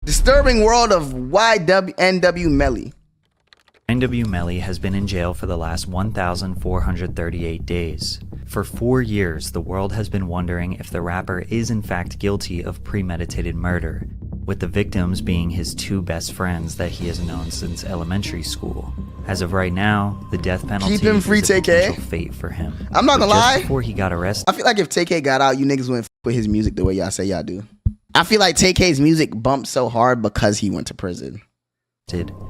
Disturbing world of YNW Melly. YNW Melly has been in jail for the last 1,438 days. For 4 years, the world has been wondering if the rapper is in fact guilty of premeditated murder, with the victims being his two best friends that he has known since elementary school. As of right now, the death penalty Keep him free, is a TK. potential fate for him. I'm not gonna lie. Just before he got arrested, I feel like if TK got out, you niggas wouldn't with his music the way y'all say y'all do. I feel like TK's music bumped so hard because he went to prison.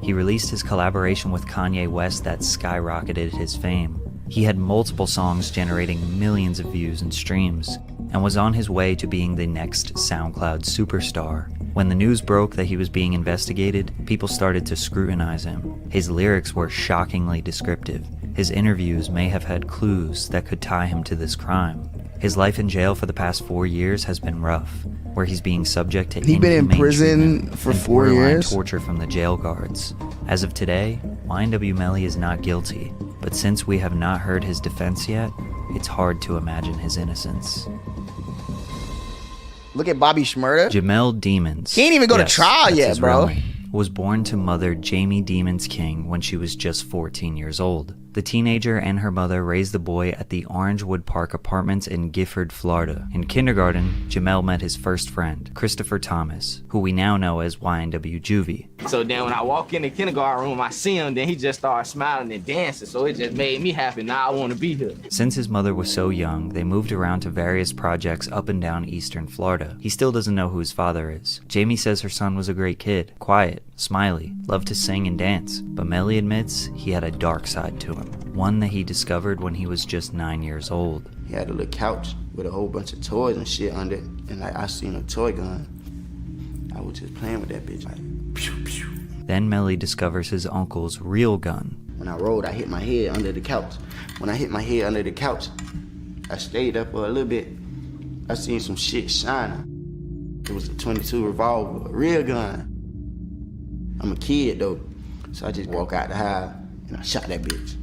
he released his collaboration with Kanye West that skyrocketed his fame. He had multiple songs generating millions of views and streams, and was on his way to being the next SoundCloud superstar. When the news broke that he was being investigated, people started to scrutinize him. His lyrics were shockingly descriptive. His interviews may have had clues that could tie him to this crime. His life in jail for the past 4 years has been rough, where he's being subject to He's been in prison for 4 years. Torture from the jail guards. As of today, YNW Melly is not guilty, but since we have not heard his defense yet, it's hard to imagine his innocence. Look at Bobby Shmurda. Jamel Demons. He ain't even go to trial that's yet, his bro. real name, was born to mother Jamie Demons King when she was just 14 years old. The teenager and her mother raised the boy at the Orangewood Park Apartments in Gifford, Florida. In kindergarten, Jamel met his first friend, Christopher Thomas, who we now know as YNW Juvie. So then when I walk in the kindergarten room, I see him, then he just started smiling and dancing, so it just made me happy. Now I want to be here. Since his mother was so young, they moved around to various projects up and down eastern Florida. He still doesn't know who his father is. Jamie says her son was a great kid, quiet, smiley, loved to sing and dance, but Melly admits he had a dark side to him, one that he discovered when he was just 9 years old. He had a little couch with a whole bunch of toys and shit under it, and like I seen a toy gun. I was just playing with that bitch, like pew pew. Then Melly discovers his uncle's real gun. When I rolled, I hit my head under the couch. When I hit my head under the couch, I stayed up for a little bit. I seen some shit shining. It was a 22 revolver, a real gun. I'm a kid though, so I just walk out the house and I shot that bitch.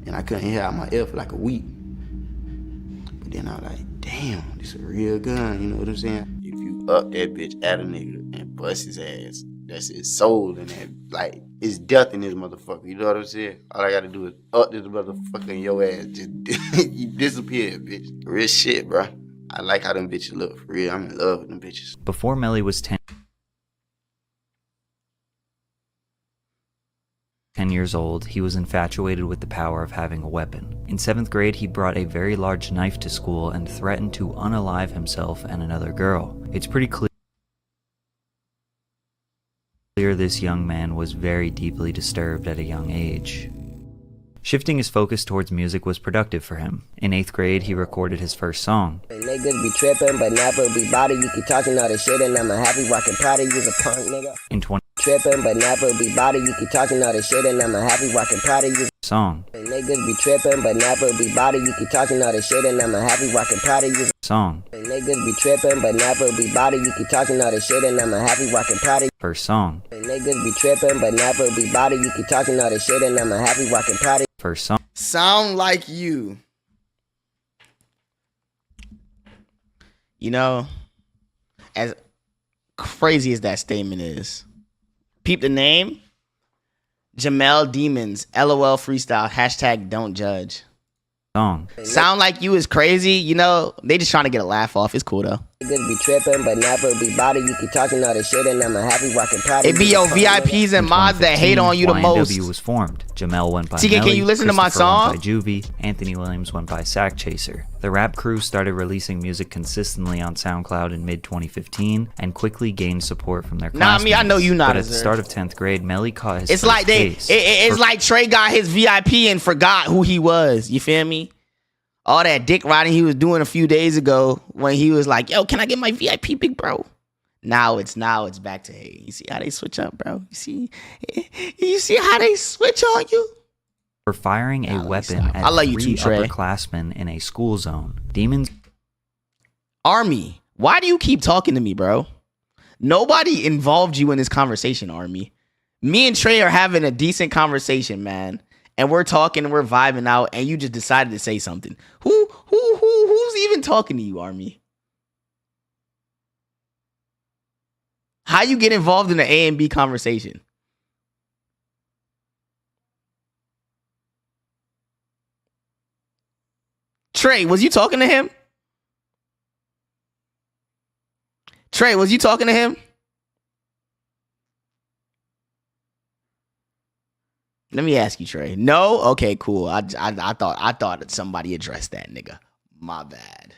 And I couldn't hear out my ear for like a week. But then I was like, damn, this a real gun, you know what I'm saying? If you up that bitch at a nigga and bust his ass, that's his soul in that, like, it's death in this motherfucker, you know what I'm saying? All I gotta do is up this motherfucker in your ass, just you disappear, bitch. Real shit, bro. I like how them bitches look, for real. I'm in love with them bitches. Before Melly was 10 years old, he was infatuated with the power of having a weapon. In 7th grade, he brought a very large knife to school and threatened to unalive himself and another girl. It's pretty clear this young man was very deeply disturbed at a young age. Shifting his focus towards music was productive for him. In 8th grade, he recorded his first song. Niggas be tripping, but never be body. You keep talking all this shit, and I'm a happy rockin' Prada. You's a punk nigga. In 20 Tripping, but never be body. You keep talking all this shit, and I'm a happy rockin' Prada. You's song. niggas be tripping, but never be body. You keep talking all this shit, and I'm a happy rockin' Prada. You's Song. niggas be tripping, but never be body. You keep talking all this shit, and I'm a happy rockin' Prada. First song. Niggas be tripping, but never be body. You keep talking all this shit, and I'm a happy rockin' Prada. First song. Sound like you. You know, as crazy as that statement is, peep the name. Jamel Demons, LOL freestyle, hashtag don't judge. Song. Sound like you is crazy. You know, they just trying to get a laugh off. It's cool though. Niggas be tripping, but never be body. You keep talking all this shit, and I'm a happy rockin' Prada. It be your VIPs and mods that hate on you the most. YNW was formed. Jamel went by TK, Melly, can you listen to my Christopher went song? by Juvie, Anthony Williams went by Sack Chaser. The rap crew started releasing music consistently on SoundCloud in mid-2015 and quickly gained support from their classmates. I know you not But at the deserve. start of 10th grade, Melly caught his It's first like case it's like Trey got his VIP and forgot who he was. You feel me? All that dick riding he was doing a few days ago when he was like, yo, can I get my VIP, big bro? Now it's back to, hey, you see how they switch up, bro? You see how they switch on you? for firing a weapon stop. at I love you 3 too, Trey. upperclassmen in a school zone. Demons. Army, why do you keep talking to me, bro? Nobody involved you in this conversation, Army. Me and Trey are having a decent conversation, man. And we're talking and we're vibing out, and you just decided to say something. Who's even talking to you, Army? How you get involved in the A and B conversation? Trey, was you talking to him? Trey, was you talking to him? Let me ask you, Trey. No? Okay, cool. I thought somebody addressed that, nigga. My bad.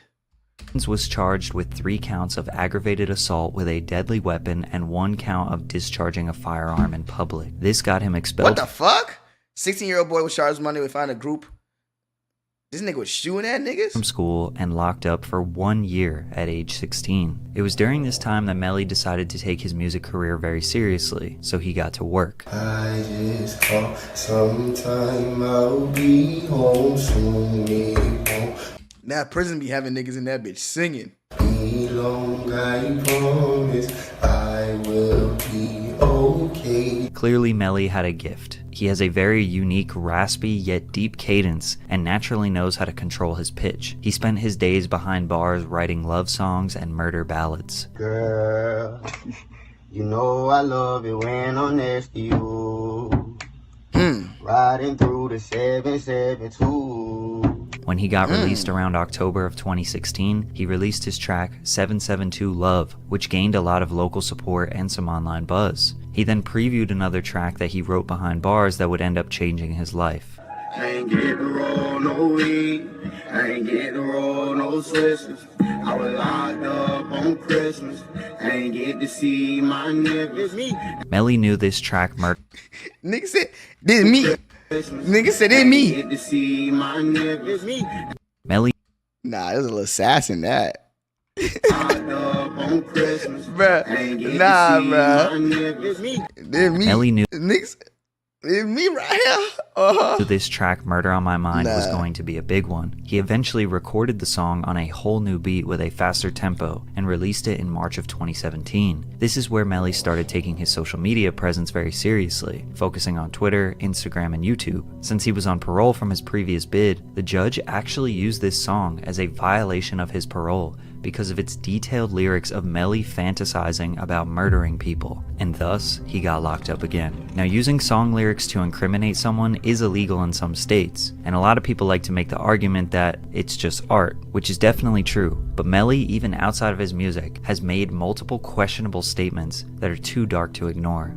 Was charged with 3 counts of aggravated assault with a deadly weapon and 1 count of discharging a firearm in public. This got him expelled. What the fuck? 16-year-old boy was charged Monday with finding a group. This nigga was shooting at niggas? From school and locked up for 1 year at age 16. It was during this time that Melly decided to take his music career very seriously, so he got to work. I just thought sometime I'll be home soon. Now prison be having niggas in that bitch singing. Be long, I promise I will be okay. Clearly, Melly had a gift. He has a very unique, raspy, yet deep cadence, and naturally knows how to control his pitch. He spent his days behind bars writing love songs and murder ballads. Girl, you know I love it when I'm next to you. Riding through the 772. When he got released around October of 2016, he released his track 772 Love, which gained a lot of local support and some online buzz. He then previewed another track that he wrote behind bars that would end up changing his life. I ain't getting to roll no weed. I ain't getting to roll no switches. I was locked up on Christmas. I ain't get to see my niggas. Melly knew this track murdered. Nigga said, this me. Nigga said, it me. Get to see my niggas. Melly Nah, it was a little sass in that. Locked up on Christmas. Bruh. I ain't get Nah, to see bruh. my niggas. This me. Melly knew Niggas, it's me right here. this track Murder on My Mind was Nah. going to be a big one. He eventually recorded the song on a whole new beat with a faster tempo and released it in March of 2017. This is where Melly started taking his social media presence very seriously, focusing on Twitter, Instagram, and YouTube. Since he was on parole from his previous bid, the judge actually used this song as a violation of his parole because of its detailed lyrics of Melly fantasizing about murdering people, and thus he got locked up again. Now, using song lyrics to incriminate someone is illegal in some states, and a lot of people like to make the argument that it's just art, which is definitely true, but Melly, even outside of his music, has made multiple questionable statements that are too dark to ignore.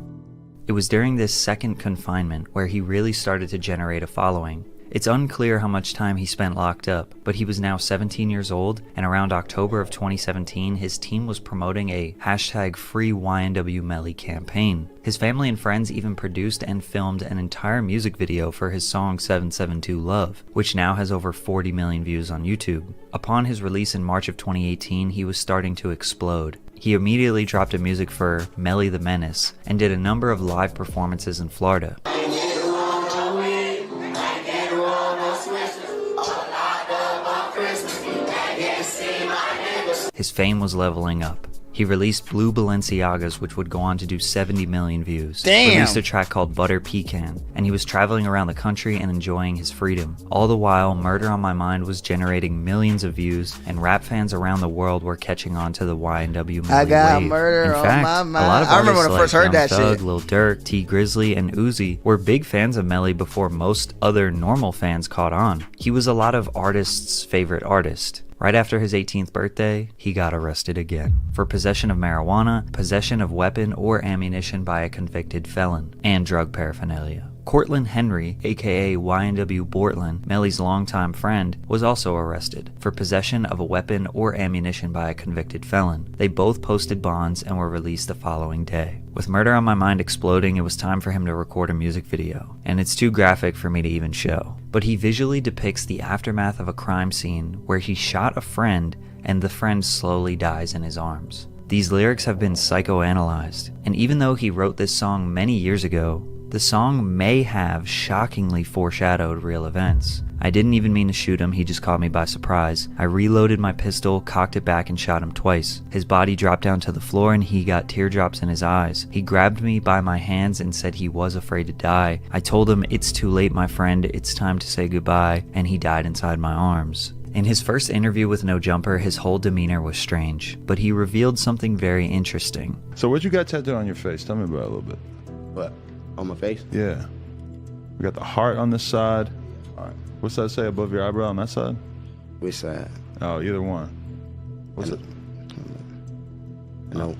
It was during this second confinement where he really started to generate a following. It's unclear how much time he spent locked up, but he was now 17 years old, and around October of 2017, his team was promoting a #free YNW Melly campaign. His family and friends even produced and filmed an entire music video for his song 772 Love, which now has over 40 million views on YouTube. Upon his release in March of 2018, he was starting to explode. He immediately dropped a music for Melly the Menace and did a number of live performances in Florida. His fame was leveling up. He released Blue Balenciagas, which would go on to do 70 million views. Damn. Released a track called Butter Pecan, and he was traveling around the country and enjoying his freedom. All the while, Murder on My Mind was generating millions of views, and rap fans around the world were catching on to the YNW Melly I got wave. murder In on fact, my a mind. lot of I remember artists when I first like heard Young that Thug, shit. Lil Durk, T Grizzly, and Uzi were big fans of Melly before most other normal fans caught on. He was a lot of artists' favorite artist. Right after his 18th birthday, he got arrested again for possession of marijuana, possession of weapon or ammunition by a convicted felon, and drug paraphernalia. Cortland Henry, aka YNW Bortland, Melly's longtime friend, was also arrested for possession of a weapon or ammunition by a convicted felon. They both posted bonds and were released the following day. With Murder on My Mind exploding, it was time for him to record a music video, and it's too graphic for me to even show. But he visually depicts the aftermath of a crime scene where he shot a friend and the friend slowly dies in his arms. These lyrics have been psychoanalyzed, and even though he wrote this song many years ago, the song may have shockingly foreshadowed real events. I didn't even mean to shoot him, he just caught me by surprise. I reloaded my pistol, cocked it back, and shot him twice. His body dropped down to the floor and he got teardrops in his eyes. He grabbed me by my hands and said he was afraid to die. I told him, "It's too late, my friend, it's time to say goodbye," and he died inside my arms. In his first interview with No Jumper, his whole demeanor was strange, but he revealed something very interesting. So what you got tattooed on your face? Tell me about it a little bit. What? On my face? Yeah. We got the heart on this side. All right. What's that say above your eyebrow on that side? Which side? Oh, either one. What's it? No,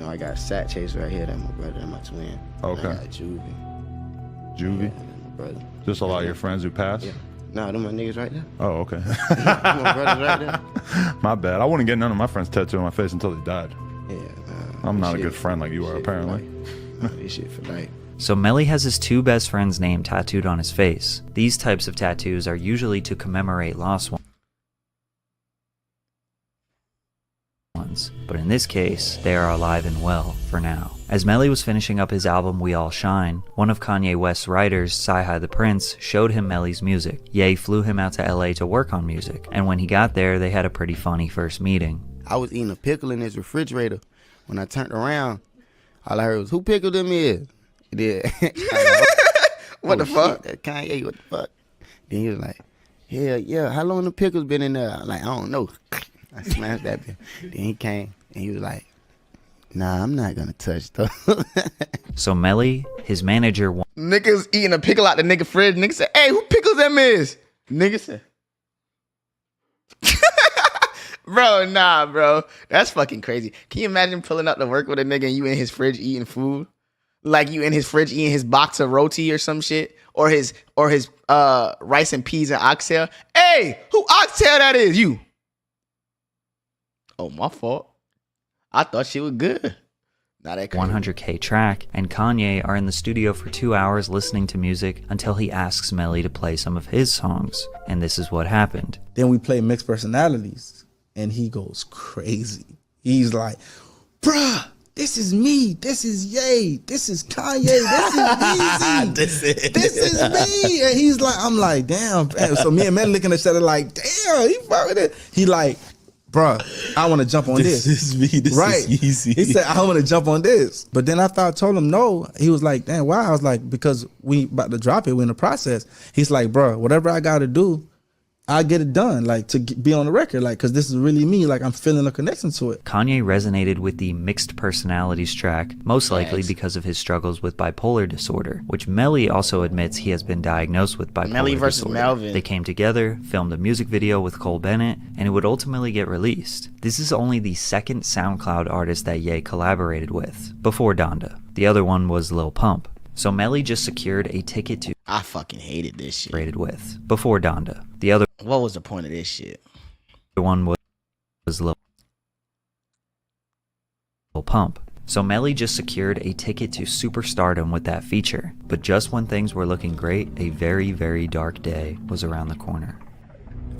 I got Sack Chaser right here. That's my brother. That's my twin. Okay. I got Juvie. Juvie? Yeah, my brother. Just a lot of your friends who passed? Yeah. Nah, them my niggas right there. Oh, okay. My brothers right there. My bad. I wouldn't get none of my friends tattooed on my face until they died. Yeah. I'm not a Shit good friend like you are, shit for apparently. life. Nah, this shit for life. So Melly has his two best friends' name tattooed on his face. These types of tattoos are usually to commemorate lost ones, but in this case, they are alive and well for now. As Melly was finishing up his album We All Shine, one of Kanye West's writers, Sci-Hi the Prince, showed him Melly's music. Ye flew him out to LA to work on music, and when he got there, they had a pretty funny first meeting. I was eating a pickle in his refrigerator. When I turned around, all I heard was, "Who pickle them is?" He did. What the fuck? That Kanye, what the fuck? Then he was like, "Hell yeah, how long the pickles been in there?" I'm like, "I don't know." I smashed that bitch. Then he came and he was like, "Nah, I'm not gonna touch those." So Melly, his manager, Niggas eating a pickle out the nigga fridge. Nigga said, "Hey, who pickles them is?" Nigga said, "Bro, nah, bro. That's fucking crazy. Can you imagine pulling up to work with a nigga and you in his fridge eating food? Like you in his fridge eating his box of roti or some shit? Or his rice and peas and oxtail? Hey, who oxtail that is? You." Oh, my fault. I thought she was good. Not that crazy. 100K track, and Kanye are in the studio for 2 hours listening to music until he asks Melly to play some of his songs. And this is what happened. Then we play Mixed Personalities, and he goes crazy. He's like, "Bruh, this is me. This is Ye. This is Kanye. This is Yeezy. This is me." And he's like, I'm like, damn. So me and Melly looking at each other like, damn, he fucking it. He like, "Bruh, I want to jump on this. This is me. This Right. is easy." He said, "I want to jump on this." But then after I told him no, he was like, "Damn, why?" I was like, "Because we about to drop it. We're in the process." He's like, "Bruh, whatever I got to do, I'll get it done, like to be on the record, like, because this is really me. Like, I'm feeling a connection to it." Kanye resonated with the Mixed Personalities track, most likely because of his struggles with bipolar disorder, which Melly also admits he has been diagnosed with bipolar Melly versus disorder. Melvin. They came together, filmed a music video with Cole Bennett, and it would ultimately get released. This is only the second SoundCloud artist that Ye collaborated with, before Donda. The other one was Lil Pump. So Melly just secured a ticket to I fucking hated this shit. rated with, before Donda. The other What was the point of this shit? one was Lil Pump. So Melly just secured a ticket to superstardom with that feature. But just when things were looking great, a very, very dark day was around the corner.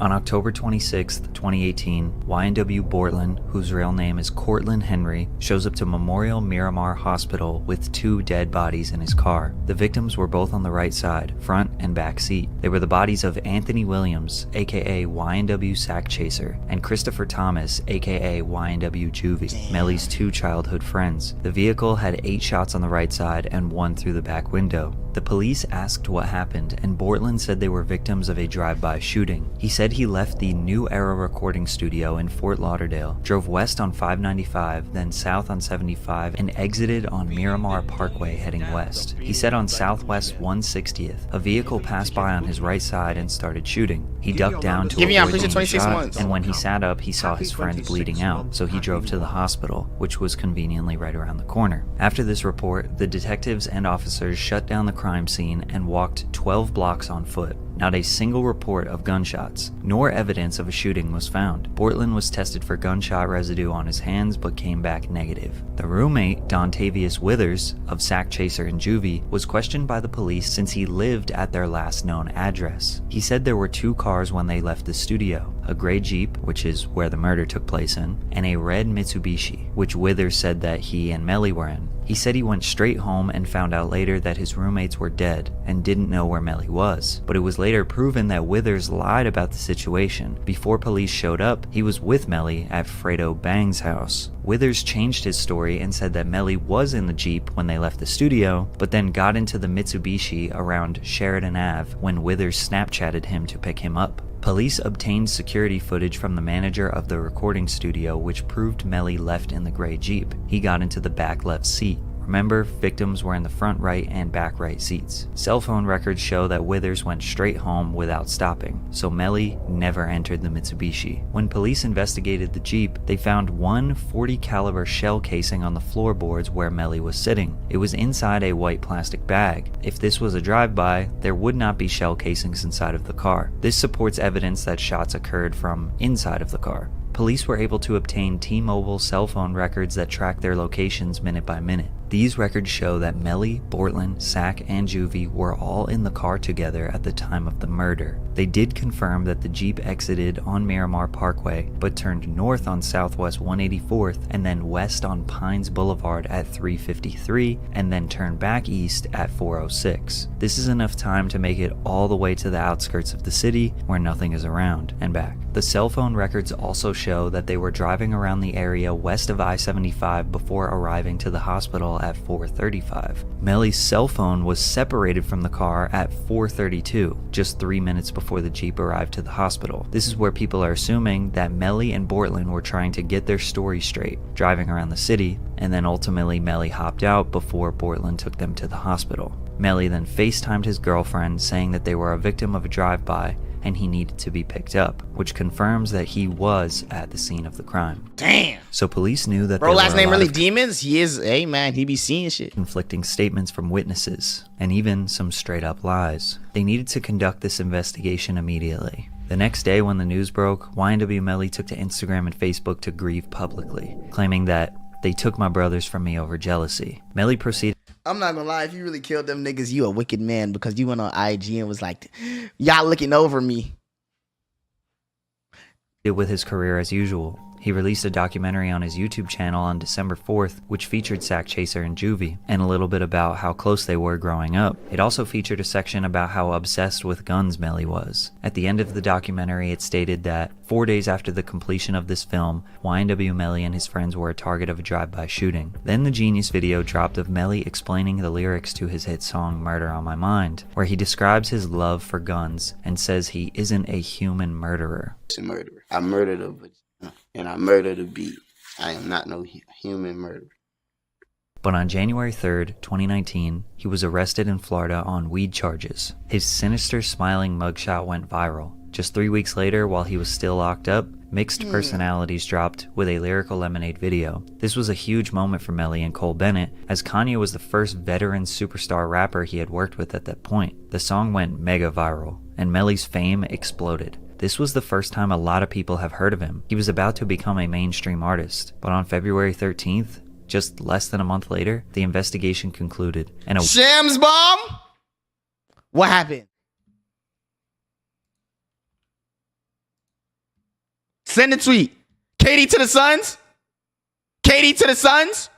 On October 26, 2018, YNW Bortland, whose real name is Cortland Henry, shows up to Memorial Miramar Hospital with 2 dead bodies in his car. The victims were both on the right side, front and back seat. They were the bodies of Anthony Williams, aka YNW Sack Chaser, and Christopher Thomas, aka YNW Juvie, Melly's 2 childhood friends. The vehicle had 8 shots on the right side and 1 through the back window. The police asked what happened, and Bortland said they were victims of a drive-by shooting. He said he left the New Era recording studio in Fort Lauderdale, drove west on 595, then south on 75, and exited on Miramar Parkway heading west. He said on Southwest 160th, a vehicle passed by on his right side and started shooting. He ducked down to Give me on avoid picture being 26 shot, months. and when he sat up, he saw his friend bleeding out, so he drove to the hospital, which was conveniently right around the corner. After this report, the detectives and officers shut down the crime scene and walked 12 blocks on foot. Not a single report of gunshots, nor evidence of a shooting was found. Bortland was tested for gunshot residue on his hands but came back negative. The roommate, Dontavius Withers, of Sack Chaser and Juvie, was questioned by the police since he lived at their last known address. He said there were 2 cars when they left the studio, a gray Jeep, which is where the murder took place in, and a red Mitsubishi, which Withers said that he and Melly were in. He said he went straight home and found out later that his roommates were dead and didn't know where Melly was. But it was later proven that Withers lied about the situation. Before police showed up, he was with Melly at Fredo Bang's house. Withers changed his story and said that Melly was in the Jeep when they left the studio, but then got into the Mitsubishi around Sheridan Ave when Withers Snapchatted him to pick him up. Police obtained security footage from the manager of the recording studio which proved Melly left in the gray Jeep. He got into the back left seat. Remember, victims were in the front right and back right seats. Cell phone records show that Withers went straight home without stopping, so Melly never entered the Mitsubishi. When police investigated the Jeep, they found one .40 caliber shell casing on the floorboards where Melly was sitting. It was inside a white plastic bag. If this was a drive-by, there would not be shell casings inside of the car. This supports evidence that shots occurred from inside of the car. Police were able to obtain T-Mobile cell phone records that track their locations minute by minute. These records show that Melly, Bortland, Sack, and Juvie were all in the car together at the time of the murder. They did confirm that the Jeep exited on Miramar Parkway, but turned north on Southwest 184th and then west on Pines Boulevard at 353, and then turned back east at 406. This is enough time to make it all the way to the outskirts of the city where nothing is around, and back. The cell phone records also show that they were driving around the area west of I-75 before arriving to the hospital at 4:35. Melly's cell phone was separated from the car at 4:32, just 3 minutes before the Jeep arrived to the hospital. This is where people are assuming that Melly and Bortland were trying to get their story straight, driving around the city, and then ultimately Melly hopped out before Bortland took them to the hospital. Melly then FaceTimed his girlfriend saying that they were a victim of a drive-by and he needed to be picked up, which confirms that he was at the scene of the crime. Damn. So police knew that bro, there last were name a lot really of Demons? He is, hey man, he be seeing shit. conflicting statements from witnesses, and even some straight up lies. They needed to conduct this investigation immediately. The next day when the news broke, YNW Melly took to Instagram and Facebook to grieve publicly, claiming that they took my brothers from me over jealousy. Melly proceeded. I'm not gonna lie, if you really killed them niggas, you a wicked man, because you went on IG and was like, y'all looking over me. With his career as usual. He released a documentary on his YouTube channel on December 4th, which featured Sack Chaser and Juvie, and a little bit about how close they were growing up. It also featured a section about how obsessed with guns Melly was. At the end of the documentary, it stated that 4 days after the completion of this film, YNW Melly and his friends were a target of a drive-by shooting. Then the Genius video dropped of Melly explaining the lyrics to his hit song Murder on My Mind, where he describes his love for guns and says he isn't a human murderer. It's a murderer. I murdered a vagina and I murdered a bee. I am not no human murderer. But on January 3rd, 2019, he was arrested in Florida on weed charges. His sinister smiling mugshot went viral. Just 3 weeks later, while he was still locked up, Mixed Personalities dropped with a Lyrical Lemonade video. This was a huge moment for Melly and Cole Bennett, as Kanye was the first veteran superstar rapper he had worked with at that point. The song went mega viral, and Melly's fame exploded. This was the first time a lot of people have heard of him. He was about to become a mainstream artist, but on February 13th, just less than a month later, the investigation concluded, and a Shams bomb? What happened? Send a tweet. Katie to the Suns? Katie to the Suns?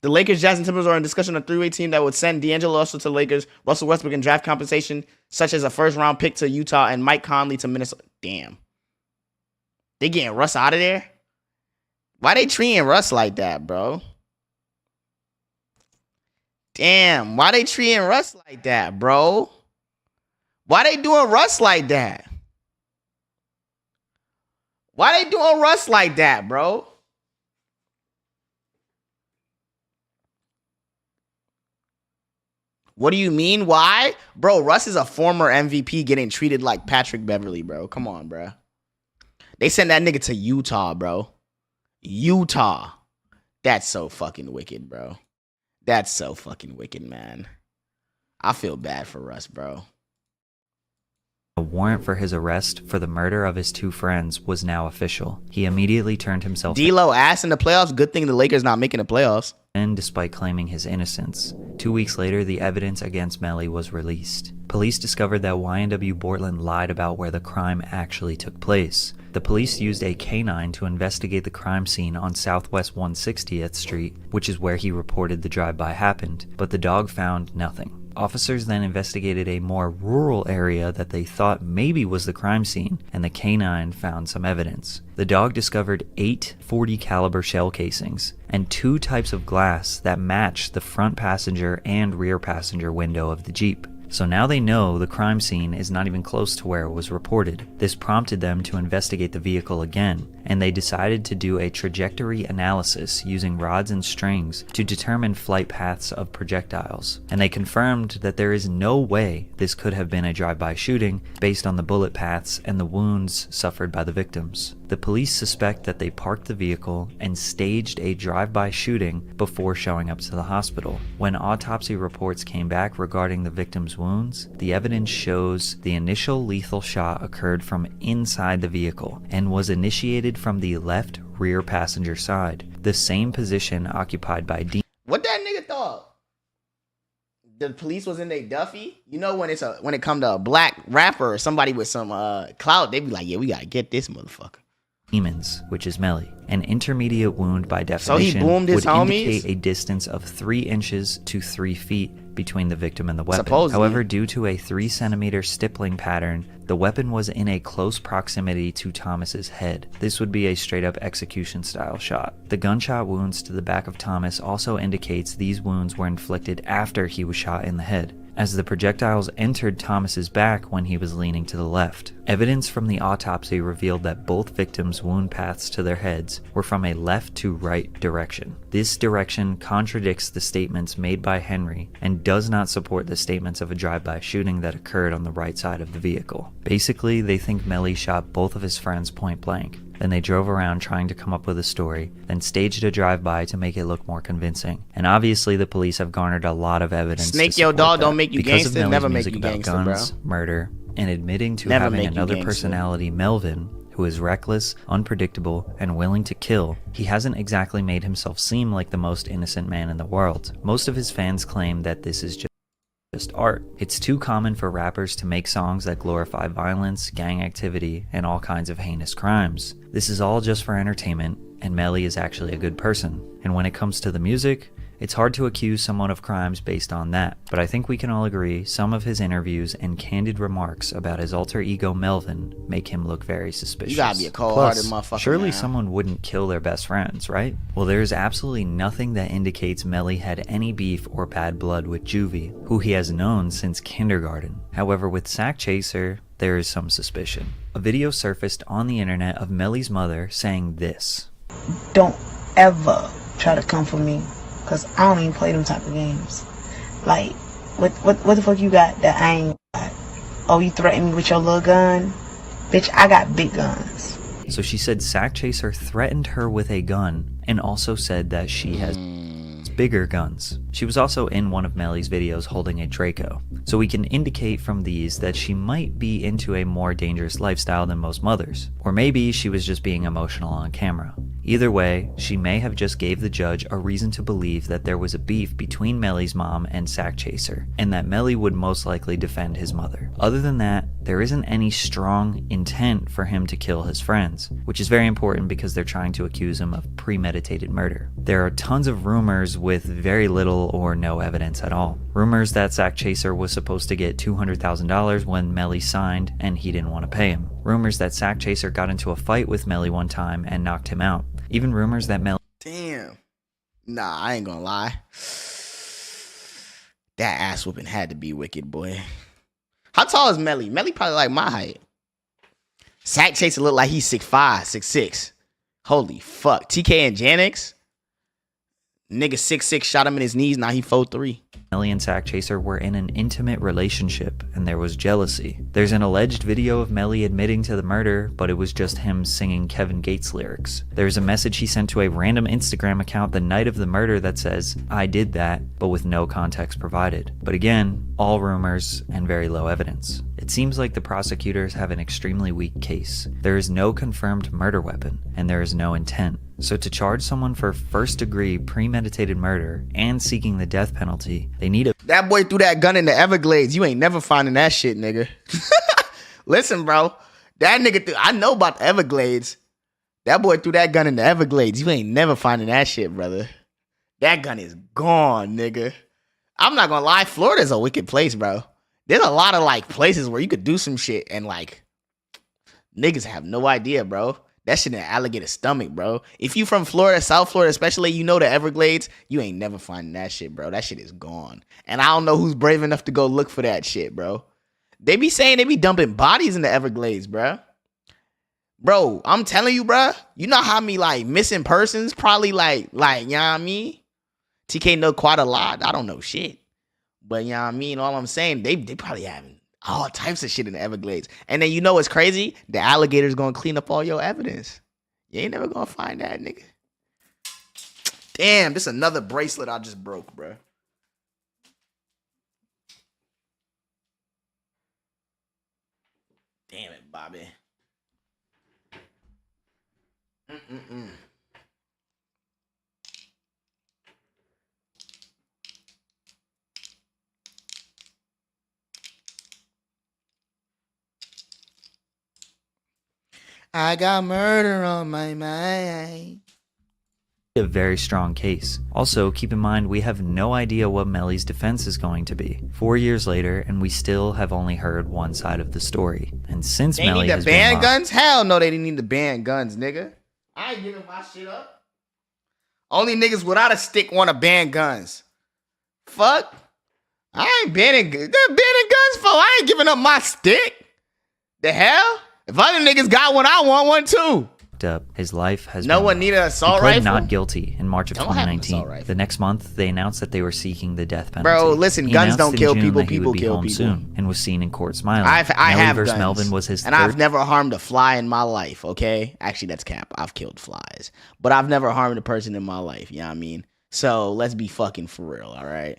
The Lakers, Jazz, and Timberwolves are in discussion on a three-way team that would send D'Angelo Russell to the Lakers, Russell Westbrook, and draft compensation such as a first-round pick to Utah, and Mike Conley to Minnesota. Damn. They getting Russ out of there? Why they treating Russ like that, bro? Damn. Why they treating Russ like that, bro? Why they doing Russ like that? Why they doing Russ like that, bro? What do you mean? Why? Bro, Russ is a former MVP getting treated like Patrick Beverly, bro. Come on, bro. They sent that nigga to Utah, bro. Utah. That's so fucking wicked, bro. That's so fucking wicked, man. I feel bad for Russ, bro. A warrant for his arrest for the murder of his two friends was now official. He immediately turned himself D-Lo ass in the playoffs. Good thing the Lakers not making the playoffs. in despite claiming his innocence. 2 weeks later, the evidence against Melly was released. Police discovered that YNW Bortland lied about where the crime actually took place. The police used a canine to investigate the crime scene on Southwest 160th Street, which is where he reported the drive-by happened, but the dog found nothing. Officers then investigated a more rural area that they thought maybe was the crime scene, and the canine found some evidence. The dog discovered 8 .40 caliber shell casings and 2 types of glass that matched the front passenger and rear passenger window of the Jeep. So now they know the crime scene is not even close to where it was reported. This prompted them to investigate the vehicle again, and they decided to do a trajectory analysis using rods and strings to determine flight paths of projectiles. And they confirmed that there is no way this could have been a drive-by shooting based on the bullet paths and the wounds suffered by the victims. The police suspect that they parked the vehicle and staged a drive-by shooting before showing up to the hospital. When autopsy reports came back regarding the victims' wounds, the evidence shows the initial lethal shot occurred from inside the vehicle and was initiated from the left rear passenger side, the same position occupied by Dean. What that nigga thought? The police was in their Duffy. You know when it come to a black rapper or somebody with some clout, they be like, yeah, we gotta get this motherfucker. Demons, which is Melly. An intermediate wound by So he definition boomed his would homies? indicate a distance of 3 inches to 3 feet between the victim and the weapon. Supposedly. However, due to a 3 centimeter stippling pattern, the weapon was in a close proximity to Thomas's head. This would be a straight up execution style shot. The gunshot wounds to the back of Thomas also indicates these wounds were inflicted after he was shot in the head, as the projectiles entered Thomas's back when he was leaning to the left. Evidence from the autopsy revealed that both victims' wound paths to their heads were from a left to right direction. This direction contradicts the statements made by Henry and does not support the statements of a drive-by shooting that occurred on the right side of the vehicle. Basically, they think Melly shot both of his friends point blank. Then they drove around trying to come up with a story, then staged a drive-by to make it look more convincing. And obviously the police have garnered a lot of evidence Snake to your support dog that. don't make you Because of gangster, Melly's never make music you about gangster, guns, bro. murder, and admitting to Never having make you another gangster. personality, Melvin, who is reckless, unpredictable, and willing to kill, he hasn't exactly made himself seem like the most innocent man in the world. Most of his fans claim that this is just art. It's too common for rappers to make songs that glorify violence, gang activity, and all kinds of heinous crimes. This is all just for entertainment, and Melly is actually a good person. And when it comes to the music, it's hard to accuse someone of crimes based on that, but I think we can all agree some of his interviews and candid remarks about his alter ego Melvin make him look very suspicious. You gotta be a cold-hearted Plus, motherfucker, surely man. someone wouldn't kill their best friends, right? Well, there's absolutely nothing that indicates Melly had any beef or bad blood with Juvie, who he has known since kindergarten. However, with Sack Chaser, there is some suspicion. A video surfaced on the internet of Melly's mother saying this. Don't ever try to come for me, cause I don't even play them type of games. Like, what the fuck you got that I ain't got? Oh, you threaten me with your little gun? Bitch, I got big guns. So she said Sack Chaser threatened her with a gun and also said that she has bigger guns. She was also in one of Melly's videos holding a Draco. So we can indicate from these that she might be into a more dangerous lifestyle than most mothers. Or maybe she was just being emotional on camera. Either way, she may have just gave the judge a reason to believe that there was a beef between Melly's mom and Sack Chaser, and that Melly would most likely defend his mother. Other than that, there isn't any strong intent for him to kill his friends, which is very important because they're trying to accuse him of premeditated murder. There are tons of rumors with very little or no evidence at all. Rumors that Sack Chaser was supposed to get $200,000 when Melly signed and he didn't want to pay him. Rumors that Sack Chaser got into a fight with Melly one time and knocked him out. Even rumors that Melly... Damn. Nah, I ain't gonna lie. That ass whooping had to be wicked, boy. How tall is Melly? Melly probably like my height. Sack Chaser look like he's 6'5", 6'6". Holy fuck. TK and Janix? Nigga 6'6", shot him in his knees, now he 4'3". Melly and Sack Chaser were in an intimate relationship, and there was jealousy. There's an alleged video of Melly admitting to the murder, but it was just him singing Kevin Gates lyrics. There's a message he sent to a random Instagram account the night of the murder that says, "I did that," but with no context provided. But again, all rumors and very low evidence. It seems like the prosecutors have an extremely weak case. There is no confirmed murder weapon, and there is no intent. So to charge someone for first-degree premeditated murder and seeking the death penalty, they need a... That boy threw that gun in the Everglades. You ain't never finding that shit, nigga. Listen, bro. That nigga, I know about the Everglades. That boy threw that gun in the Everglades. You ain't never finding that shit, brother. That gun is gone, nigga. I'm not gonna lie. Florida's a wicked place, bro. There's a lot of, like, places where you could do some shit and, like, niggas have no idea, bro. That shit in an alligator stomach, bro. If you from Florida, South Florida especially, you know the Everglades, you ain't never finding that shit, bro. That shit is gone. And I don't know who's brave enough to go look for that shit, bro. They be saying they be dumping bodies in the Everglades, bro. Bro, I'm telling you, bro. You know how many, like, missing persons probably, like, you know what I mean? TK know quite a lot. I don't know shit. But, you know what I mean? All I'm saying, they probably having all types of shit in the Everglades. And then you know what's crazy? The alligator's gonna clean up all your evidence. You ain't never gonna find that, nigga. Damn, this is another bracelet I just broke, bro. Damn it, Bobby. I got murder on my mind. A very strong case. Also, keep in mind we have no idea what Melly's defense is going to be. 4 years later, and we still have only heard one side of the story. And since they Melly need has to ban been guns? Hell no, they didn't need to ban guns, nigga. I ain't giving my shit up. Only niggas without a stick want to ban guns. Fuck. I ain't banning guns. They're banning guns for. I ain't giving up my stick. The hell? If other niggas got one, I want one too. Up. His life has no been one need an assault he pled rifle. Not guilty in March of 2019. The next month, they announced that they were seeking the death penalty. Bro, listen, guns don't kill people. People kill people. Soon and was seen in court smiling. I have versus guns, Melvin was his and I've never harmed a fly in my life. Okay, actually, that's cap. I've killed flies, but I've never harmed a person in my life. You know what I mean? So let's be fucking for real. All right.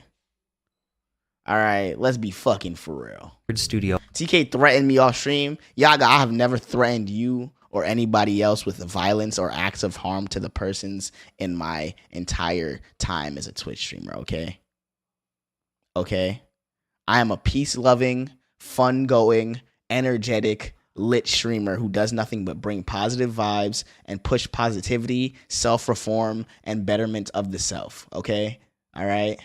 All right, let's be fucking for real. Studio. TK threatened me off stream. Yaga, I have never threatened you or anybody else with violence or acts of harm to the persons in my entire time as a Twitch streamer, okay? Okay? I am a peace-loving, fun-going, energetic, lit streamer who does nothing but bring positive vibes and push positivity, self-reform, and betterment of the self, okay? All right?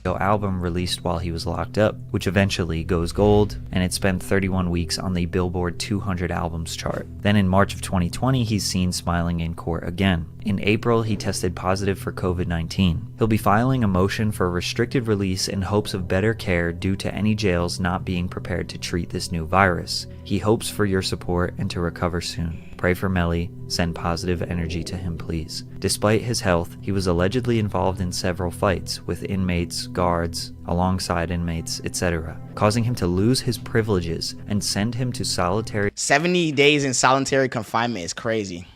Album released while he was locked up, which eventually goes gold, and it spent 31 weeks on the Billboard 200 albums chart. Then in March of 2020, he's seen smiling in court again. In April, he tested positive for COVID-19. He'll be filing a motion for restricted release in hopes of better care due to any jails not being prepared to treat this new virus. He hopes for your support and to recover soon. Pray for Melly, send positive energy to him, please. Despite his health, he was allegedly involved in several fights with inmates, guards, alongside inmates, etc., causing him to lose his privileges and send him to solitary 70 days in solitary confinement is crazy.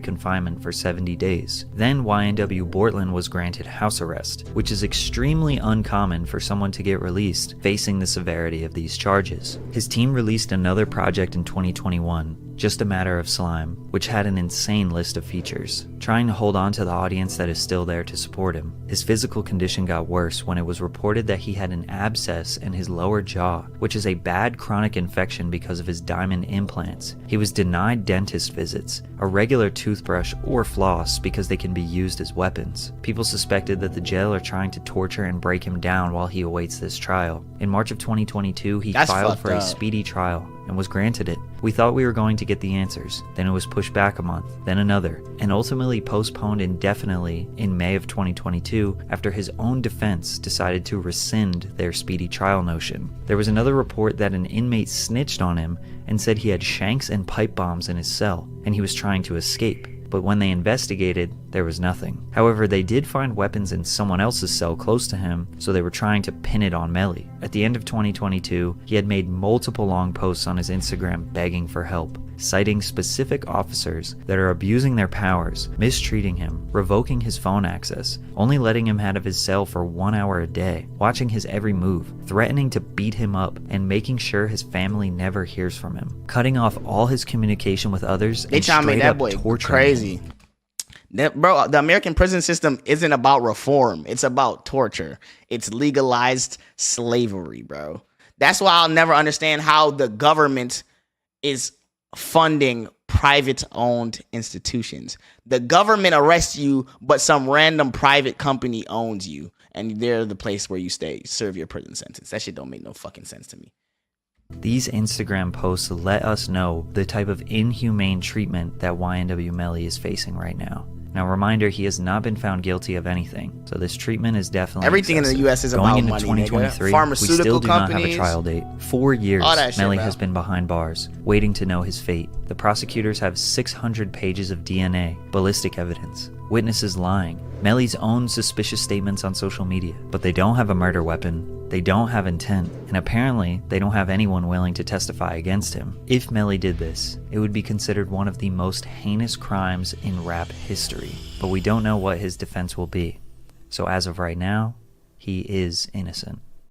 Confinement for 70 days. Then YNW Bortland was granted house arrest, which is extremely uncommon for someone to get released facing the severity of these charges. His team released another project in 2021, Just a Matter of Slime, which had an insane list of features, trying to hold on to the audience that is still there to support him. His physical condition got worse when it was reported that he had an abscess in his lower jaw, which is a bad chronic infection because of his diamond implants. He was denied dentist visits, a regular toothbrush or floss because they can be used as weapons. People suspected that the jail are trying to torture and break him down while he awaits this trial. In March of 2022, he filed for a speedy trial and was granted it. We thought we were going to get the answers, then it was pushed back a month, then another, and ultimately postponed indefinitely in May of 2022 after his own defense decided to rescind their speedy trial notion. There was another report that an inmate snitched on him and said he had shanks and pipe bombs in his cell, and he was trying to escape. but when they investigated, there was nothing. However, they did find weapons in someone else's cell close to him, so they were trying to pin it on Melly. At the end of 2022, he had made multiple long posts on his Instagram begging for help, citing specific officers that are abusing their powers, mistreating him, revoking his phone access, only letting him out of his cell for 1 hour a day, watching his every move, threatening to beat him up, and making sure his family never hears from him, cutting off all his communication with others, and straight up torturing him. Bro, the American prison system isn't about reform. It's about torture. It's legalized slavery, bro. That's why I'll never understand how the government is funding private-owned institutions. The government arrests you, but some random private company owns you, and they're the place where you stay, serve your prison sentence. That shit don't make no fucking sense to me. These Instagram posts let us know the type of inhumane treatment that YNW Melly is facing right now. Now, reminder, he has not been found guilty of anything, so this treatment is definitely everything excessive. in the U.S. is Going about into money, 2023, nigga. Pharmaceutical we still do companies, not have a trial date. 4 years, shit, Melly bro. has been behind bars, waiting to know his fate. The prosecutors have 600 pages of DNA, ballistic evidence, witnesses lying, Melly's own suspicious statements on social media, but they don't have a murder weapon. They don't have intent, and apparently they don't have anyone willing to testify against him. If Melly did this, it would be considered one of the most heinous crimes in rap history, but we don't know what his defense will be. So as of right now, he is innocent.